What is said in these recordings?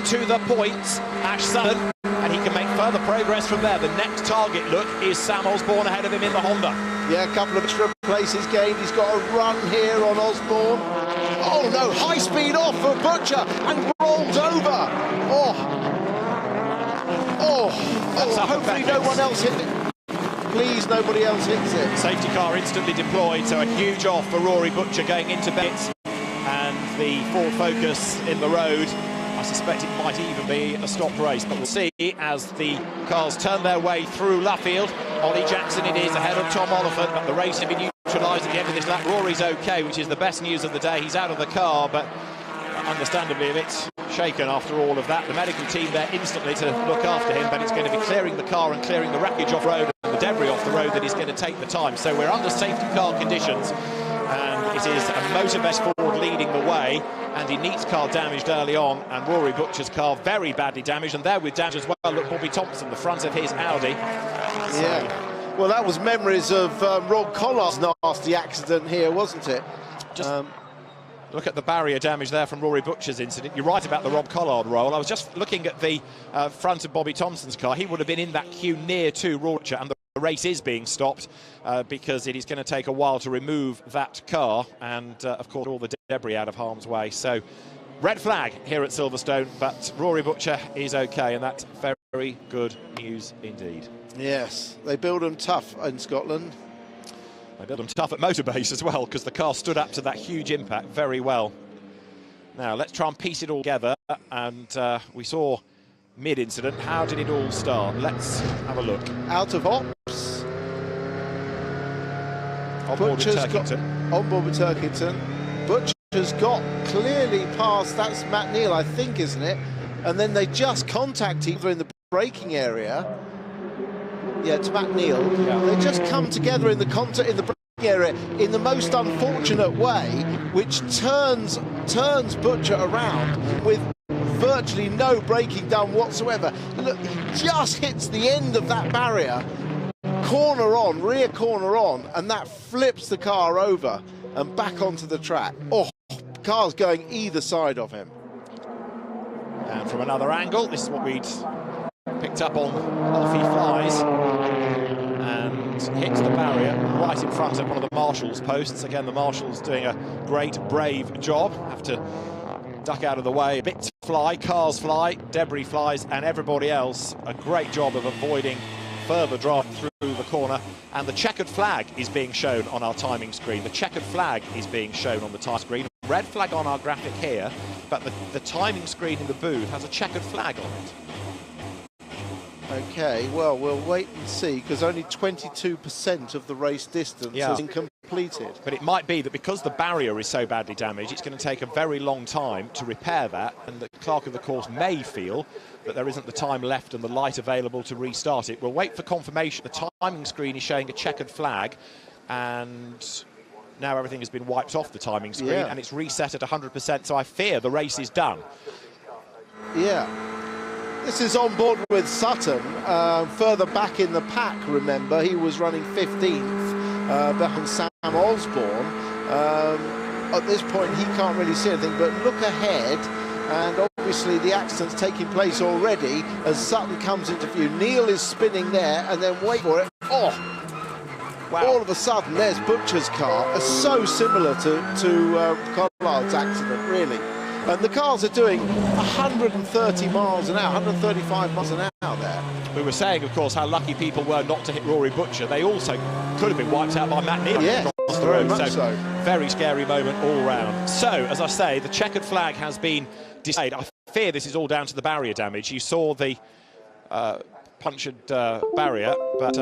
to the points, Ash Sutton, and he can make further progress from there. The next target look is Sam Osborne ahead of him in the Honda. Yeah, a couple of extra places gained. He's got a run here on Osborne. Oh no, high speed off for Butcher and rolls over. Hopefully no one else hit it. Please, nobody else hits it. Safety car instantly deployed, so a huge off for Rory Butcher going into pits. And the Ford Focus in the road. I suspect it might even be a stopped race, but we'll see as the cars turn their way through Luffield. Ollie Jackson it is ahead of Tom Oliphant, but the race will be neutralised at the end of this lap. Rory's okay, which is the best news of the day. He's out of the car, but understandably a bit shaken after all of that. The medical team there instantly to look after him, but it's going to be clearing the car and clearing the wreckage off road and the debris off the road that is going to take the time. So we're under safety car conditions, and it is a Motorbest Ford leading the way. Andy Neat's car damaged early on, and Rory Butcher's car very badly damaged, and there with damage as well. Look, Bobby Thompson, the front of his Audi. Yeah, well, that was memories of Rob Collard's nasty accident here, wasn't it? Just look at the barrier damage there from Rory Butcher's incident. You're right about the Rob Collard roll. I was just looking at the front of Bobby Thompson's car. He would have been in that queue near to Rory Butcher, and the race is being stopped because it is going to take a while to remove that car and, of course, all the debris out of harm's way. So, red flag here at Silverstone, but Rory Butcher is okay, and that's very good news indeed. Yes, they build them tough in Scotland. They build them tough at Motorbase as well, because the car stood up to that huge impact very well. Now, let's try and piece it all together, and we saw mid-incident. How did it all start? Let's have a look. Out of ops. On board with Turkington. On board with Turkington. Butcher's got clearly past, that's Matt Neal, I think, isn't it? And then they just contact each other in the braking area. Yeah, it's Matt Neal. Yeah. They just come together in the braking area in the most unfortunate way, which turns Butcher around with virtually no braking done whatsoever. Look, he just hits the end of that barrier, corner on, rear corner on, and that flips the car over and back onto the track. Oh, cars going either side of him. And from another angle, this is what we'd picked up on Off He Flies, and hits the barrier right in front of one of the Marshall's posts. Again, the Marshall's doing a great, brave job. Have to duck out of the way. Bits fly, cars fly, debris flies, and everybody else a great job of avoiding further draft through the corner. And the checkered flag is being shown on our timing screen. The checkered flag is being shown on the time screen. Red flag on our graphic here, but the timing screen in the booth has a checkered flag on it. Okay, well, we'll wait and see, because only 22% of the race distance has been completed. But it might be that because the barrier is so badly damaged, it's going to take a very long time to repair that, and the clerk of the course may feel that there isn't the time left and the light available to restart it. We'll wait for confirmation. The timing screen is showing a checkered flag, and now everything has been wiped off the timing screen, and it's reset at 100%, so I fear the race is done. Yeah. This is on board with Sutton, further back in the pack, remember. He was running 15th behind Sam Osborne. At this point, he can't really see anything, but look ahead, and obviously the accident's taking place already as Sutton comes into view. Neal is spinning there, and then wait for it. Oh! Wow. All of a sudden, there's Butcher's car, so similar to Collard's accident, really. And the cars are doing 130 miles an hour, 135 miles an hour there. We were saying, of course, how lucky people were not to hit Rory Butcher. They also could have been wiped out by Matt Neal. Yes, very much so. Very scary moment all round. So, as I say, the checkered flag has been displayed. I fear this is all down to the barrier damage. You saw the punctured barrier, but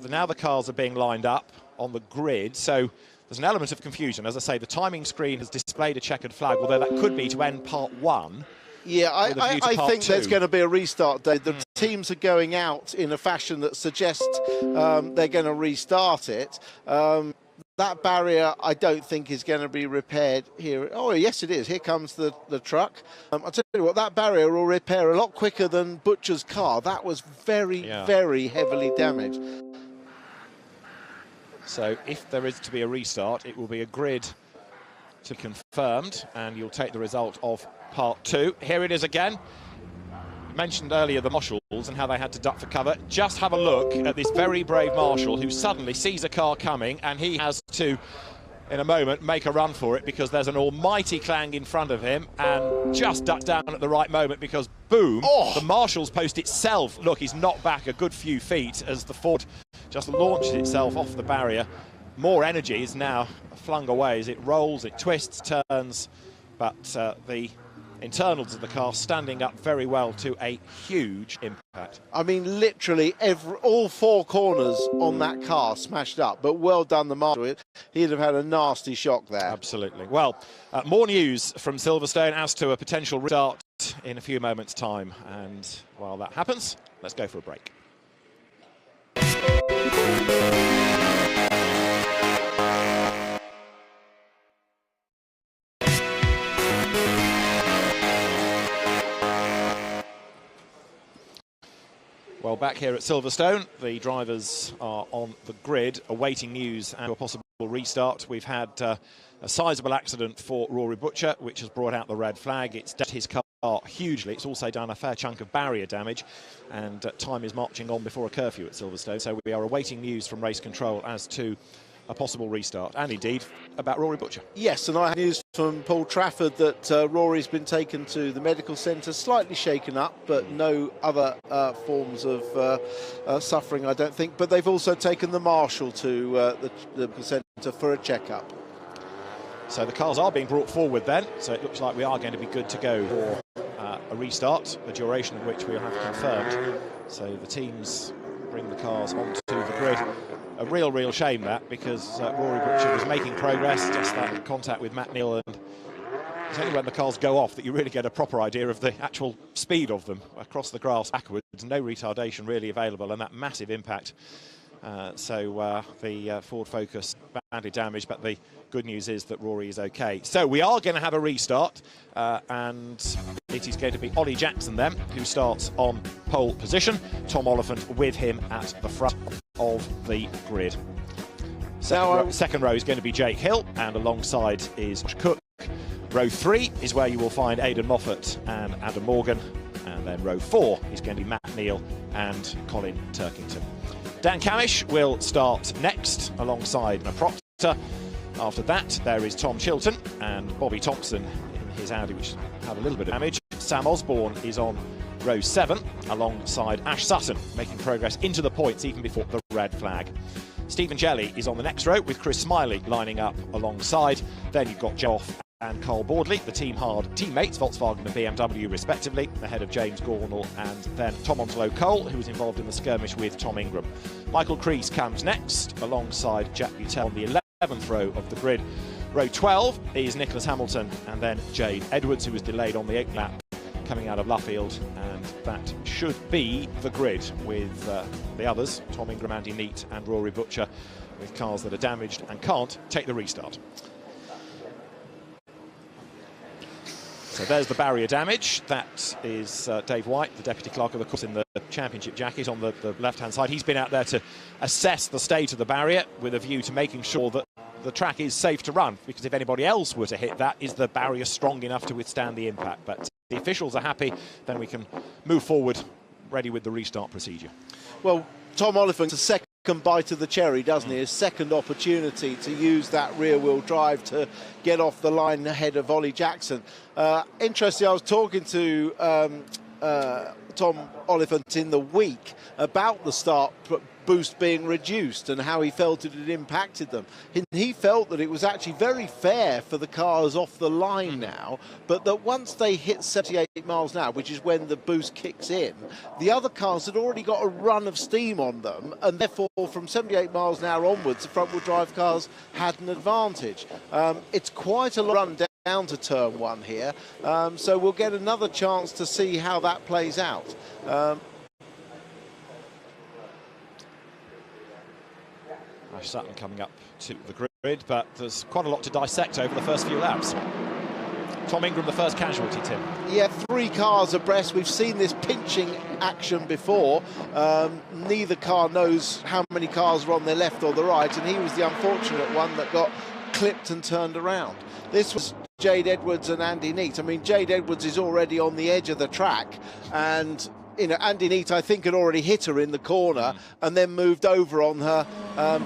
now the cars are being lined up on the grid. So there's an element of confusion. As I say, the timing screen has displayed a checkered flag, although that could be to end part one. Yeah, I think there's going to be a restart day. The teams are going out in a fashion that suggests they're going to restart it. That barrier, I don't think, is going to be repaired here. Oh, yes, it is. Here comes the truck. I'll tell you what, that barrier will repair a lot quicker than Butcher's car. That was very, very heavily damaged. So if there is to be a restart, it will be a grid to be confirmed, and you'll take the result of part two. Here it is again. mentioned earlier the marshals and how they had to duck for cover. Just have a look at this very brave marshal who suddenly sees a car coming, and he has to, in a moment, make a run for it because there's an almighty clang in front of him, and just ducks down at the right moment because, boom, the marshal's post itself, look, he's knocked back a good few feet as the Ford just launches itself off the barrier. More energy is now flung away as it rolls, it twists, turns, but the internals of the car standing up very well to a huge impact. I mean, literally all four corners on that car smashed up, but well done the marshal. He'd have had a nasty shock there. Absolutely. Well, more news from Silverstone as to a potential restart in a few moments' time, and while that happens, let's go for a break. Well, back here at Silverstone, the drivers are on the grid awaiting news and a possible restart. We've had a sizable accident for Rory Butcher, which has brought out the red flag. It's damaged his car hugely. It's also done a fair chunk of barrier damage, and time is marching on before a curfew at Silverstone. So we are awaiting news from race control as to a possible restart, and indeed about Rory Butcher. Yes, and I have news from Paul Trafford that Rory's been taken to the medical centre, slightly shaken up, but no other forms of suffering, I don't think. But they've also taken the marshal to the medical centre for a checkup. So the cars are being brought forward then, so it looks like we are going to be good to go for a restart, the duration of which we'll have confirmed. So the teams bring the cars onto the grid. A real shame that, because Rory Butcher was making progress, just that contact with Matt Neal, and it's only when the cars go off that you really get a proper idea of the actual speed of them across the grass backwards. No retardation really available, and that massive impact. So the Ford Focus badly damaged, but the good news is that Rory is okay. So we are going to have a restart, and it is going to be Ollie Jackson then who starts on pole position. Tom Oliphant with him at the front of the grid. Second row is going to be Jake Hill, and alongside is Josh Cook. Row 3 is where you will find Aidan Moffat and Adam Morgan, and then row 4 is going to be Matt Neal and Colin Turkington. Dan Camish will start next alongside Proctor. After that, there is Tom Chilton and Bobby Thompson in his Audi, which had a little bit of damage. Sam Osborne is on row 7 alongside Ash Sutton, making progress into the points even before the red flag. Stephen Jelly is on the next row with Chris Smiley lining up alongside. Then you've got Geoff and Carl Boardley, the Team Hard teammates, Volkswagen and BMW respectively, ahead of James Gornall and then Tom Onslow Cole, who was involved in the skirmish with Tom Ingram. Michael Crease comes next alongside Jack Butel on the 11th row of the grid. Row 12 is Nicholas Hamilton and then Jade Edwards, who was delayed on the 8th lap coming out of Luffield, and that should be the grid with the others, Tom Ingram, Andy Neate and Rory Butcher, with cars that are damaged and can't take the restart. So there's the barrier damage. That is Dave White, the Deputy Clerk of the Course in the Championship jacket on the left-hand side. He's been out there to assess the state of the barrier with a view to making sure that the track is safe to run, because if anybody else were to hit that, is the barrier strong enough to withstand the impact? But the officials are happy, then we can move forward, ready with the restart procedure. Well, Tom Oliphant, a second bite of the cherry, doesn't he? His second opportunity to use that rear-wheel drive to get off the line ahead of Ollie Jackson. Interesting, I was talking to Tom Oliphant in the week about the start boost being reduced and how he felt it had impacted them. He felt that it was actually very fair for the cars off the line now, but that once they hit 78 miles an hour, which is when the boost kicks in, the other cars had already got a run of steam on them, and therefore from 78 miles an hour onwards, the front-wheel drive cars had an advantage. It's quite a run down to turn 1 here, so we'll get another chance to see how that plays out. Ash Sutton coming up to the grid, but there's quite a lot to dissect over the first few laps. Tom Ingram, the first casualty, Tim. Yeah, 3 cars abreast. We've seen this pinching action before. Neither car knows how many cars are on their left or the right, and he was the unfortunate one that got clipped and turned around. This was Jade Edwards and Andy Neate. I mean, Jade Edwards is already on the edge of the track, and you know, Andy Neate, I think, had already hit her in the corner and then moved over on her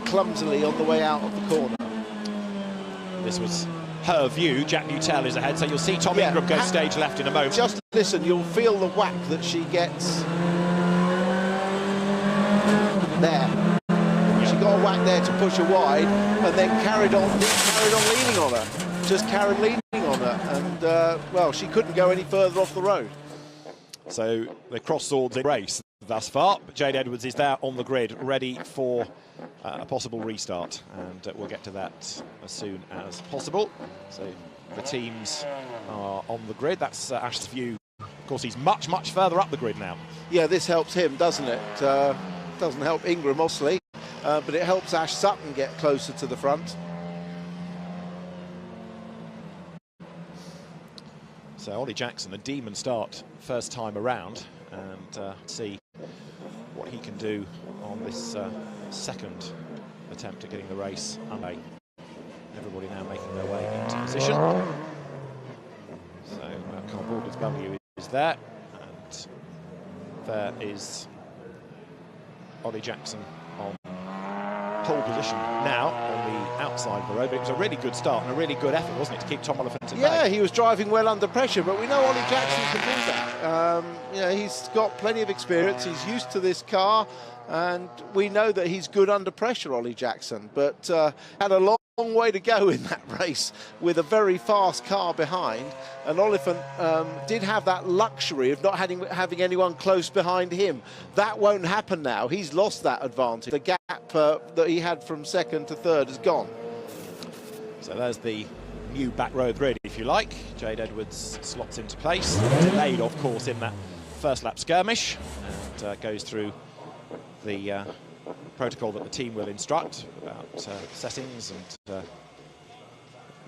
clumsily on the way out of the corner. This was her view. Jack Newtell is ahead, so you'll see Tom Ingram go stage left in a moment. Just listen, you'll feel the whack that she gets there. She got a whack there to push her wide, and then carried on leaning on her. Just carried leaning on her, and well, she couldn't go any further off the road. So they cross swords in race thus far, but Jade Edwards is there on the grid, ready for a possible restart, and we'll get to that as soon as possible. So the teams are on the grid. That's Ash's view. Of course, he's much, much further up the grid now. Yeah, this helps him, doesn't it? Doesn't help Ingram, obviously, but it helps Ash Sutton get closer to the front. So Ollie Jackson, a demon start first time around, and see what he can do on this second attempt at getting the race underway. Everybody now making their way into position. So Carl Baldwin's W is there, and there is Ollie Jackson on pole position now on the outside of the road. But it was a really good start and a really good effort, wasn't it, to keep Tom Oliphant at bay? Yeah, he was driving well under pressure, but we know Ollie Jackson can do that. You know, he's got plenty of experience. He's used to this car, and we know that he's good under pressure, Ollie Jackson. But had a long way to go in that race with a very fast car behind, and Oliphant did have that luxury of not having anyone close behind him. That won't happen now. He's lost that advantage. The gap that he had from second to third has gone. So there's the new back road grid, if you like. Jade Edwards slots into place, delayed of course in that first lap skirmish, and goes through the protocol that the team will instruct about settings and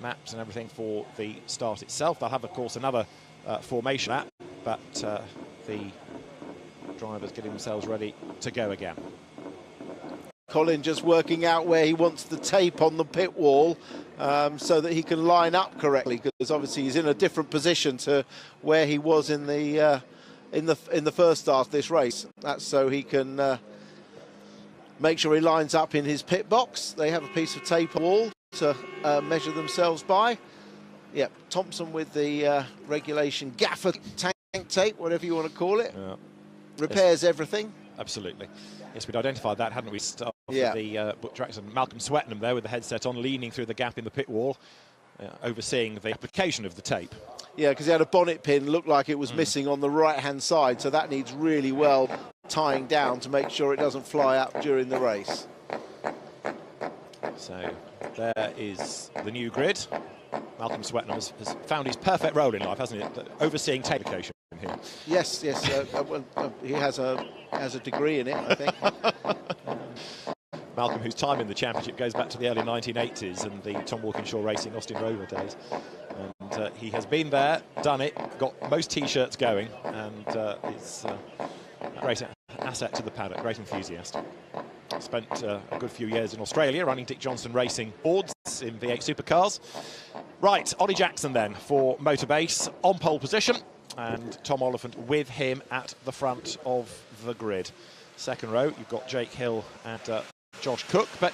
maps and everything for the start itself. They'll have, of course, another formation lap, but the drivers getting themselves ready to go again. Colin just working out where he wants the tape on the pit wall so that he can line up correctly, because obviously he's in a different position to where he was in the first start of this race. That's so he can make sure he lines up in his pit box. They have a piece of tape on the wall to measure themselves by. Yep, Thompson with the regulation gaffer tank tape, whatever you want to call it. Yeah. Repairs everything. Absolutely. Yes, we'd identified that, hadn't we? Start yeah. The Butch Jackson, Malcolm Swettenham there with the headset on, leaning through the gap in the pit wall, overseeing the application of the tape. Yeah, because he had a bonnet pin, looked like it was missing on the right-hand side, so that needs really well tying down to make sure it doesn't fly up during the race. So there is the new grid. Malcolm Swettenham has found his perfect role in life, hasn't he? Overseeing tape application here. Yes, yes, he has a degree in it, I think. Malcolm, whose time in the championship goes back to the early 1980s and the Tom Walkinshaw Racing Austin Rover days. And he has been there, done it, got most T-shirts going, and is a great asset to the paddock, great enthusiast. Spent a good few years in Australia running Dick Johnson Racing boards in V8 supercars. Right, Ollie Jackson then for Motorbase on pole position, and Tom Oliphant with him at the front of the grid. Second row, you've got Jake Hill and Josh Cook, but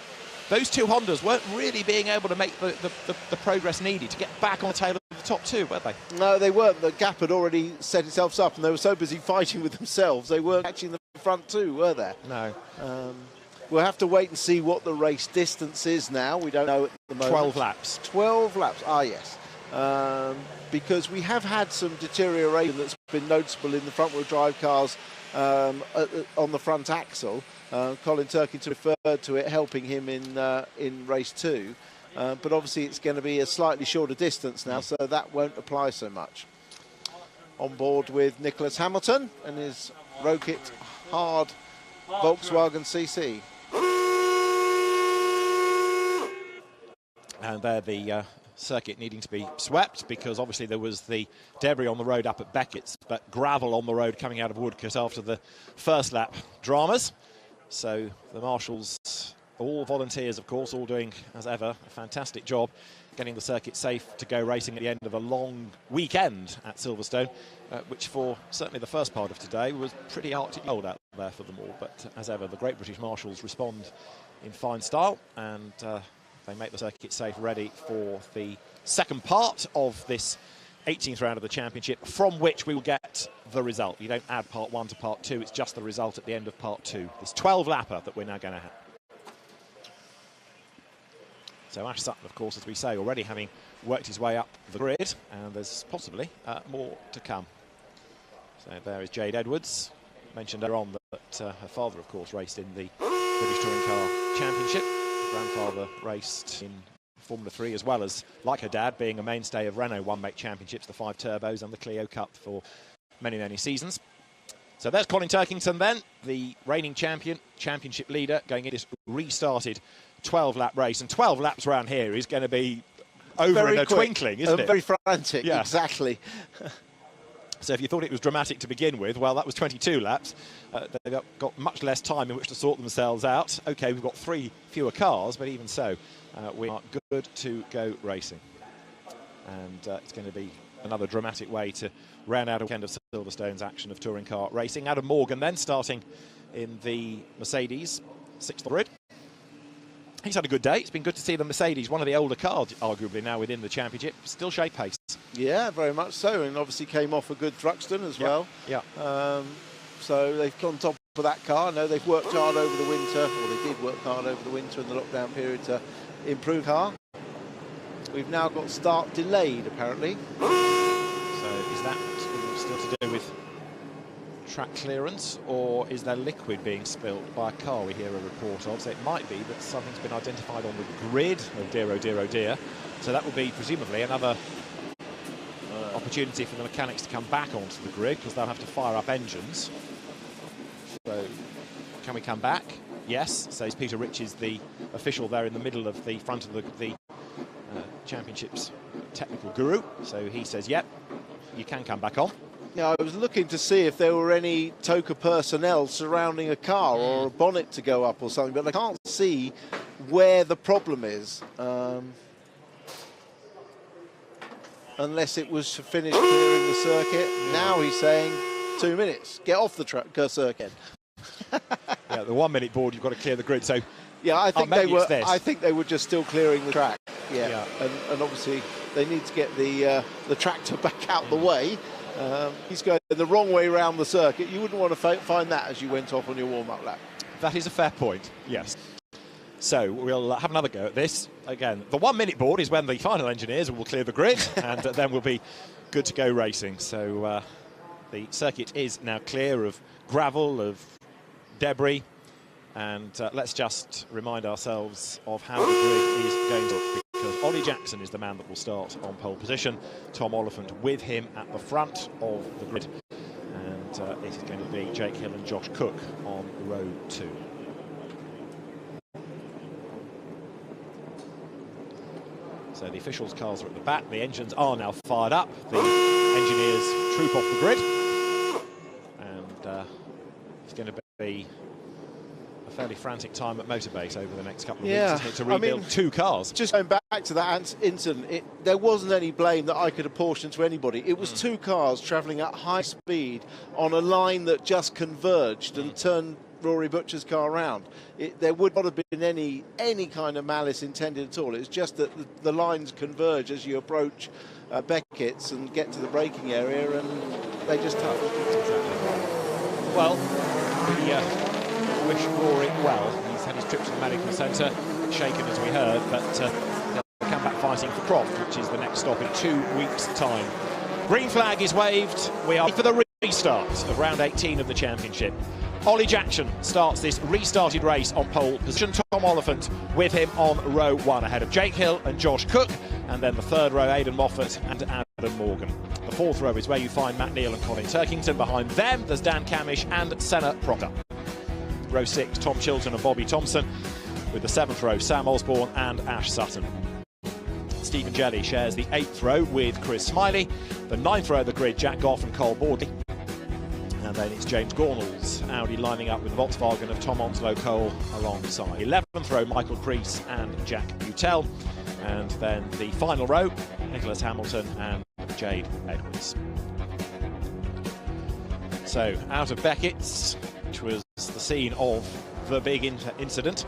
those two Hondas weren't really being able to make the progress needed to get back on the tail of the top two, were they? No, they weren't. The gap had already set itself up, and they were so busy fighting with themselves, they weren't catching the front two, were they? No. We'll have to wait and see what the race distance is now. We don't know at the moment. 12 laps. 12 laps, yes. Because we have had some deterioration that's been noticeable in the front-wheel drive cars on the front axle. Colin Turkington referred to it helping him in race 2. But obviously it's going to be a slightly shorter distance now, so that won't apply so much. On board with Nicholas Hamilton and his Rokit hard Volkswagen CC. And there the circuit needing to be swept, because obviously there was the debris on the road up at Beckett's, but gravel on the road coming out of Woodcote after the first lap dramas. So the marshals all volunteers, of course, all doing, as ever, a fantastic job getting the circuit safe to go racing at the end of a long weekend at Silverstone, which for certainly the first part of today was pretty arctic cold out there for them all. But as ever, the Great British Marshals respond in fine style, and they make the circuit safe ready for the second part of this 18th round of the championship, from which we will get the result. You don't add part 1 to part 2, it's just the result at the end of part 2. This 12-lapper that we're now going to have. So Ash Sutton, of course, as we say, already having worked his way up the grid, and there's possibly more to come. So there is Jade Edwards. Mentioned earlier on that her father, of course, raced in the British Touring Car Championship. Her grandfather raced in Formula 3, as well as, like her dad, being a mainstay of Renault one-make championships, the 5 Turbos and the Clio Cup for many, many seasons. So there's Colin Turkington then, the reigning champion, championship leader, going in this restarted 12-lap race. And 12 laps around here is going to be over very in a quick, twinkling, isn't it? Very frantic, yeah. Exactly. So if you thought it was dramatic to begin with, well, that was 22 laps. They've got much less time in which to sort themselves out. OK, we've got 3 fewer cars, but even so, we are good to go racing. And it's going to be another dramatic way to round out a weekend of Silverstone's action of touring car racing. Adam Morgan then starting in the Mercedes, 6th grid. He's had a good day. It's been good to see the Mercedes, one of the older cars, arguably now within the championship, still shape pace. Yeah, very much so, and obviously came off a good Thruxton as well. Yeah. So they've gone top of that car. I know they've worked hard over the winter, or they did work hard over the winter and the lockdown period to improve car. We've now got start delayed, apparently. So is that still to do with track clearance, or is there liquid being spilt by a car we hear a report of? So it might be that something's been identified on the grid. Oh dear, oh dear, oh dear. So that will be presumably another opportunity for the mechanics to come back onto the grid, because they'll have to fire up engines. So can we come back? Yes, says Peter Riches, the official there in the middle of the front of the championship's technical guru. So he says, yep, you can come back on. Yeah, I was looking to see if there were any TOCA personnel surrounding a car or a bonnet to go up or something, but I can't see where the problem is. Unless it was to finish clearing the circuit. Now he's saying 2 minutes. Get off the circuit. Yeah, the 1 minute board, you've got to clear the grid. So yeah, I think they were. I think they were just still clearing the track. Yeah. And obviously they need to get the tractor back out the way. He's going the wrong way around the circuit. You wouldn't want to find that as you went off on your warm-up lap. That is a fair point, yes. So we'll have another go at this. Again, the 1 minute board is when the final engineers will clear the grid, and then we'll be good to go racing. So the circuit is now clear of gravel, of debris, and let's just remind ourselves of how the grid is going to look, because Ollie Jackson is the man that will start on pole position. Tom Oliphant with him at the front of the grid, and it is going to be Jake Hill and Josh Cook on row 2. So the officials' cars are at the back, the engines are now fired up, the engineers troop off the grid, and it's going to be a fairly frantic time at Motorbase over the next couple of weeks, isn't it, to rebuild 2 cars. Just going back to that incident, there wasn't any blame that I could apportion to anybody. It was 2 cars travelling at high speed on a line that just converged and turned Rory Butcher's car around. There would not have been any kind of malice intended at all. It's just that the lines converge as you approach Beckett's and get to the braking area, and they just touch. Well, we wish Rory well. He's had his trip to the medical centre, shaken as we heard, but they'll come back fighting for Croft, which is the next stop in 2 weeks' time. Green flag is waved. We are for the restart of round 18 of the championship. Ollie Jackson starts this restarted race on pole position. Tom Oliphant with him on row 1, ahead of Jake Hill and Josh Cook, and then the 3rd row, Aidan Moffat and Adam Morgan. The 4th row is where you find Matt Neal and Colin Turkington. Behind them, there's Dan Camish and Senna Proctor. Row 6, Tom Chilton and Bobby Thompson, with the 7th row, Sam Osborne and Ash Sutton. Stephen Jelly shares the 8th row with Chris Smiley. The 9th row of the grid, Jack Goff and Cole Bordley. And then it's James Gornall's Audi lining up with Volkswagen of Tom Onslow-Cole alongside. 11th row, Michael Preece and Jack Butel. And then the final row, Nicholas Hamilton and Jade Edwards. So out of Beckett's, which was the scene of the big incident.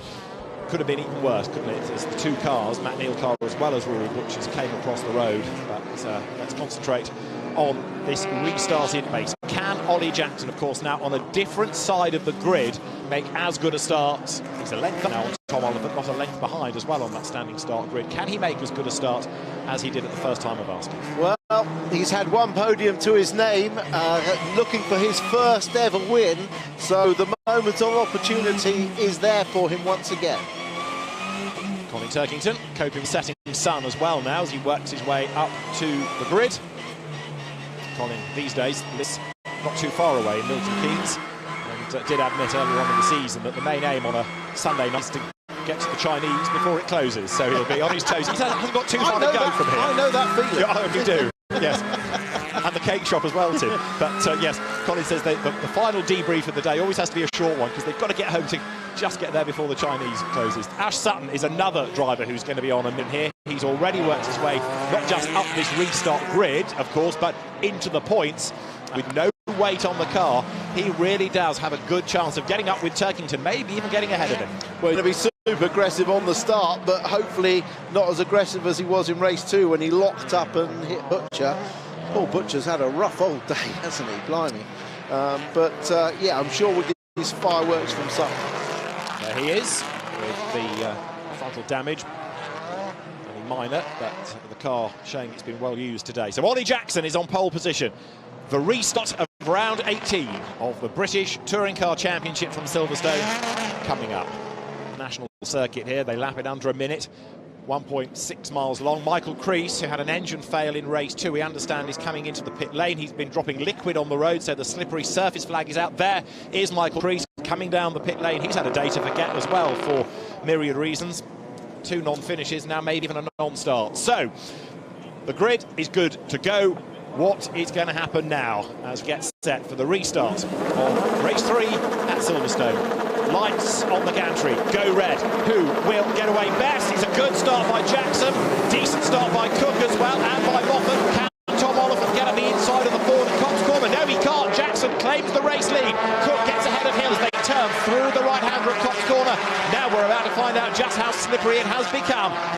Could have been even worse, couldn't it? As the two cars, Matt Neal car as well as Rory Butchers, came across the road. But let's concentrate on this restarted race. Can Ollie Jackson, of course, now on a different side of the grid, make as good a start? He's a length now on Tom Oliver, not a length behind as well on that standing start grid. Can he make as good a start as he did at the first time of asking? Well, he's had one podium to his name, looking for his first ever win, so the moment of opportunity is there for him once again. Colin Turkington coping with setting sun as well now as he works his way up to the grid. Colin, these days, lives not too far away in Milton Keynes, and did admit earlier on in the season that the main aim on a Sunday night is to get to the Chinese before it closes, so he'll be on his toes. He hasn't got too far to go from here. I know that feeling. Oh, you do, yes. And the cake shop as well, Tim. But yes, Colin says the final debrief of the day always has to be a short one because they've got to get home to just get there before the Chinese closes. Ash Sutton is another driver who's going to be on him here. He's already worked his way not just up this restart grid, of course, but into the points with no weight on the car. He really does have a good chance of getting up with Turkington, maybe even getting ahead of him. Well, he'll be super aggressive on the start, but hopefully not as aggressive as he was in race 2 when he locked up and hit Butcher. Paul Butcher's had a rough old day, hasn't he? Blimey. Yeah, I'm sure we'll get these fireworks from Sutton. There he is with the frontal damage. Only minor, but the car showing it's been well used today. So Ollie Jackson is on pole position. The restart of round 18 of the British Touring Car Championship from Silverstone coming up. National circuit here, they lap it under a minute. 1.6 miles long. Michael Preece, who had an engine fail in race 2, we understand is coming into the pit lane. He's been dropping liquid on the road, so the slippery surface flag is out. There is Michael Preece coming down the pit lane. He's had a day to forget as well for myriad reasons. 2 non-finishes, now maybe even a non-start. So the grid is good to go. What is going to happen now as we get set for the restart of race 3 at Silverstone? Lights on the gantry, go red. Who will get away best? It's a good start by Jackson, decent start by Cook as well.